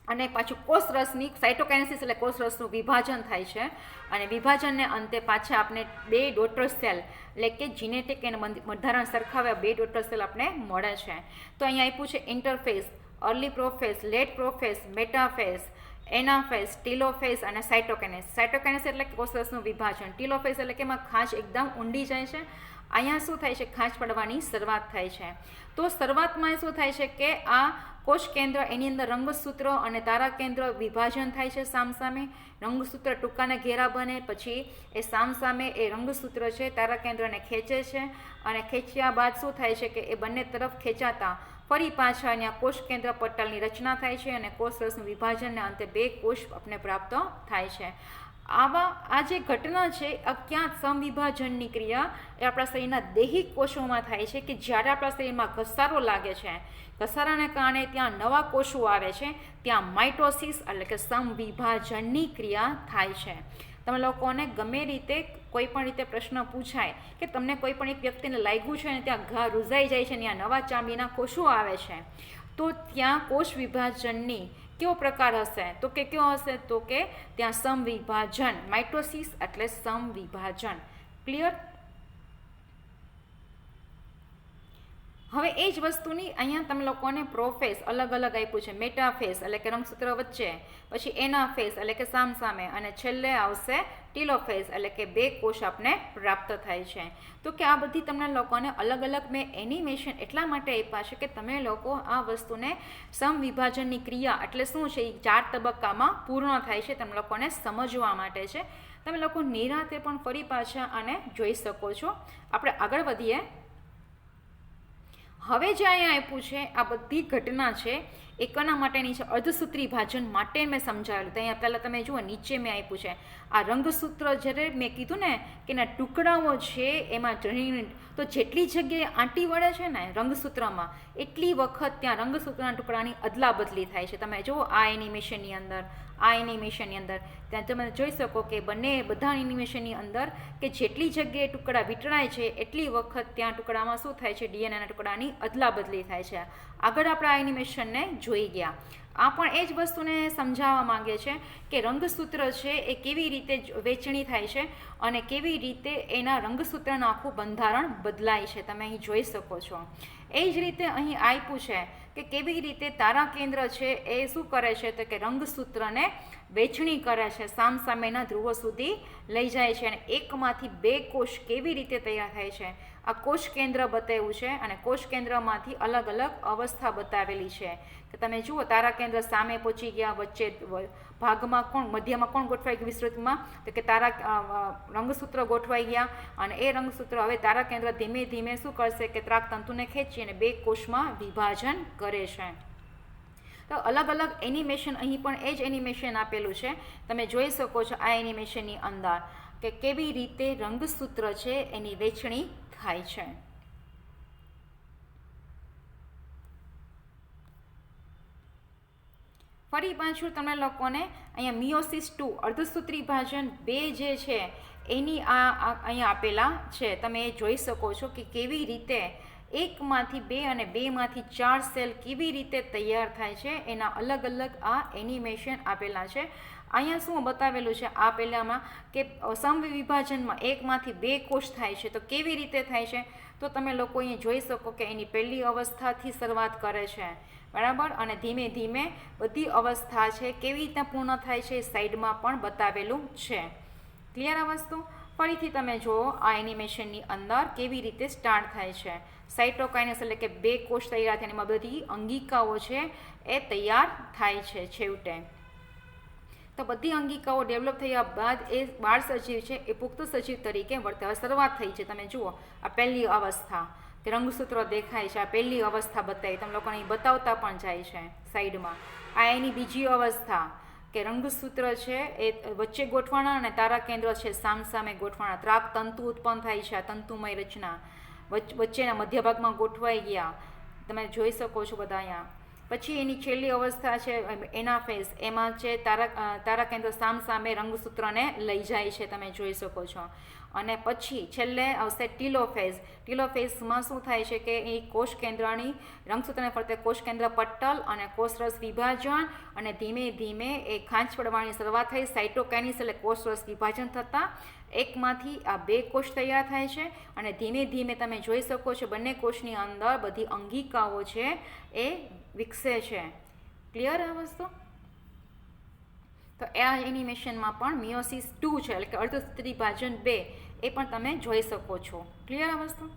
અને પાછું કોષરસની સાઇટોકાઇનેસિસ એટલે કોષરસનું વિભાજન થાય છે, અને વિભાજનને અંતે પાછા આપણે બે ડોટર સેલ એટલે કે જીનેટિક અને બંધારણ સરખાવ્યા બે ડોટર સેલ આપણે મળે છે. તો અહીંયા આપ્યું છે ઇન્ટરફેસ, અર્લી પ્રોફેસ, લેટ પ્રોફેસ, મેટાફેસ, એનાફેસ, ટીલોફેસ અને સાઇટોકાઇનેસિસ. સાઇટોકાઇનેસિસ એટલે કે કોષરસનું વિભાજન, ટીલોફેસ એટલે કે એમાં ખાંચ એકદમ ઊંડી જાય છે, અહીંયા શું થાય છે ખાંચ પડવાની શરૂઆત થાય છે. તો શરૂઆતમાં શું થાય છે કે આ કોષ કેન્દ્ર એની અંદર રંગસૂત્ર અને તારા કેન્દ્ર વિભાજન થાય છે સામસામે, રંગસૂત્ર ટૂંકાને ઘેરા બને, પછી એ સામસામે એ રંગસૂત્ર છે તારા કેન્દ્રને ખેંચે છે, અને ખેંચ્યા બાદ શું થાય છે કે એ બંને તરફ ખેંચાતા ફરી પાછા અહીંયા કોષ કેન્દ્ર પટલની રચના થાય છે, અને કોષરસનું વિભાજનને અંતે બે કોષ આપણે પ્રાપ્ત થાય છે. આ જે ઘટના છે ક્યાં સમવિભાજનની ક્રિયા એ આપણા શરીરના દૈહિક કોષોમાં થાય છે કે જ્યારે આપણા શરીરમાં ઘસારો લાગે છે, ઘસારાને કારણે ત્યાં નવા કોષો આવે છે, ત્યાં માઇટોસિસ એટલે કે સમવિભાજનની ક્રિયા થાય છે. તમે લોકોને ગમે રીતે કોઈ પણ રીતે પ્રશ્ન પૂછાય કે તમને કોઈ પણ એક વ્યક્તિને લાગ્યું છે અને ત્યાં ઘા રૂઝાઈ જાય છે અને ત્યાં નવા ચામડીના કોષો આવે છે, તો ત્યાં કોષ વિભાજનની કેવો પ્રકાર હશે તો કે કયો હશે તો કે ત્યાં સમવિભાજન, માઇટોસિસ એટલે સમવિભાજન. ક્લિયર? હવે એ જ વસ્તુની અહીંયા તમે લોકોને પ્રોફેસ અલગ અલગ આપ્યું છે, મેટાફેસ એટલે કે રંગસૂત્ર વચ્ચે, પછી એનાફેસ એટલે કે સામસામે, અને છેલ્લે આવશે ટીલોફેસ એટલે કે બે કોષ આપને પ્રાપ્ત થાય છે. તો કે આ બધી તમને લોકોને અલગ અલગ મેં એનિમેશન એટલા માટે આપ્યા છે કે તમે લોકો આ વસ્તુને સમવિભાજનની ક્રિયા એટલે શું છે એ 4 તબક્કામાં પૂર્ણ થાય છે તમને લોકોને સમજવા માટે છે. તમે લોકો નિરાંતે પણ ફરી પાછા આને જોઈ શકો છો. આપણે આગળ વધીએ. હવે જે અહીંયા આપ્યું છે આ બધી ઘટના છે એ કોના માટેની છે અર્ધસૂત્રી ભાજન માટે મેં સમજાવેલું. તો અહીંયા પહેલાં તમે જુઓ નીચે મેં આપ્યું છે આ રંગસૂત્ર જ્યારે મેં કીધું ને કે એના ટુકડાઓ છે એમાં તો જેટલી જગ્યાએ આંટી વળે છે ને રંગસૂત્રમાં એટલી વખત ત્યાં રંગસૂત્રના ટુકડાની અદલા બદલી થાય છે. તમે જુઓ આ એનિમેશનની અંદર ત્યાં તમે જોઈ શકો કે બધા એનિમેશનની અંદર કે જેટલી જગ્યાએ ટુકડા વીંટળાય છે એટલી વખત ત્યાં ટુકડામાં શું થાય છે ડીએનએના ટુકડાની અદલા બદલી થાય છે. આગળ આપણે આ એનિમેશનને જોઈ ગયા. આ પણ એ જ વસ્તુને સમજાવવા માંગે છે કે રંગસૂત્ર છે એ કેવી રીતે વહેંચણી થાય છે અને કેવી રીતે એના રંગસૂત્રનું આખું બંધારણ બદલાય છે. તમે અહીં જોઈ શકો છો. એ જ રીતે અહીં આપ્યું છે કે કેવી રીતે તારા કેન્દ્ર છે એ શું કરે છે તો કે રંગસૂત્રને વહેંચણી કરે છે, સામસામેના ધ્રુવો સુધી લઈ જાય છે, અને એકમાંથી બે કોષ કેવી રીતે તૈયાર થાય છે આ કોષ કેન્દ્ર બતાવ્યું છે, અને કોષ કેન્દ્રમાંથી અલગ અલગ અવસ્થા બતાવેલી છે કે તમે જુઓ તારા કેન્દ્ર સામે પહોંચી ગયા, વચ્ચે ભાગમાં મધ્યમાં કોણ ગોઠવાઈ ગયું વિસ્તૃતમાં તો કે તારા રંગસૂત્ર ગોઠવાઈ ગયા, અને એ રંગસૂત્ર હવે તારા કેન્દ્ર ધીમે ધીમે શું કરશે કે ત્રાક તંતુને ખેંચી અને બે કોષમાં વિભાજન કરે છે. તો અલગ અલગ એનિમેશન અહીં પણ એ જ એનિમેશન આપેલું છે. તમે જોઈ શકો છો આ એનિમેશનની અંદર કે કેવી રીતે રંગસૂત્ર છે એની વહેંચણી થાય છે. ફરી પાછું તમને લોકોને અહીંયા મિયોસિસ 2 અર્ધસૂત્રી ભાજન 2 જે છે એની અહીંયા આપેલા છે. તમે એ જોઈ શકો છો કે કેવી રીતે એકમાંથી બે અને બેમાંથી 4 સેલ કેવી રીતે તૈયાર થાય છે એના અલગ અલગ આ એનિમેશન આપેલા છે. અહીંયા શું બતાવેલું છે આ પહેલામાં કે સમવિભાજનમાં એકમાંથી બે કોષ થાય છે તો કેવી રીતે થાય છે, તો તમે લોકો અહીંયા જોઈ શકો કે એની પહેલી અવસ્થાથી શરૂઆત કરે છે, બરાબર, અને ધીમે ધીમે બધી અવસ્થા છે કેવી રીતના પૂર્ણ થાય છે એ સાઈડમાં પણ બતાવેલું છે. ક્લિયર આ વસ્તુ? ફરીથી તમે જુઓ આ એનિમેશનની અંદર કેવી રીતે સ્ટાર્ટ થાય છે. સાઇટોકાઇનેસિસ એટલે કે બે કોષ તૈયાર થાય એમાં બધી અંગિકાઓ છે એ તૈયાર થાય છે છેવટે. તો બધી અંગિકાઓ ડેવલપ થયા બાદ એ બાળ સજીવ છે એ પુખ્ત સજીવ તરીકે વર્તે. હવે શરૂઆત થઈ છે, તમે જુઓ આ પહેલી અવસ્થા તે રંગસૂત્રો દેખાય છે, આ પહેલી અવસ્થા બતાવી, તમે લોકોને બતાવતા પણ જાય છે સાઈડમાં. આ એની બીજી અવસ્થા કે રંગસૂત્ર છે એ વચ્ચે ગોઠવાના અને તારા કેન્દ્ર છે સામસામે ગોઠવાના. ત્રાક તંતુ ઉત્પન્ન થાય છે, આ તંતુમય રચના વચ્ચેના મધ્ય ભાગમાં ગોઠવાઈ ગયા, તમે જોઈ શકો છો બધા અહીંયા. પછી એની છેલ્લી અવસ્થા છે એનાફેઝ, એમાં છે તારા કેન્દ્ર સામસામે રંગસૂત્રને લઈ જાય છે, તમે જોઈ શકો છો. અને પછી છેલ્લે આવશે ટીલોફેઝ. ટીલોફેઝમાં શું થાય છે કે એ કોષ કેન્દ્રની રંગસૂત્રને ફરતે કોષ કેન્દ્ર પટલ અને કોષરસ વિભાજન અને ધીમે ધીમે એ ખાંચ પડવાની શરૂઆત થઈ. સાઇટોકાઇનેસિસ એટલે કોષરસ વિભાજન થતાં એકમાંથી આ બે કોષ તૈયાર થાય છે અને ધીમે ધીમે તમે જોઈ શકો છો બંને કોષની અંદર બધી અંગિકાઓ છે એ વિકસે છે. ક્લિયર આ વસ્તુ? તો આ એનિમેશનમાં પણ મિયોસિસ 2 છે એટલે કે અર્ધસ્તરી વિભાજન 2 એ પણ તમે જોઈ શકો છો. ક્લિયર આ વસ્તુ?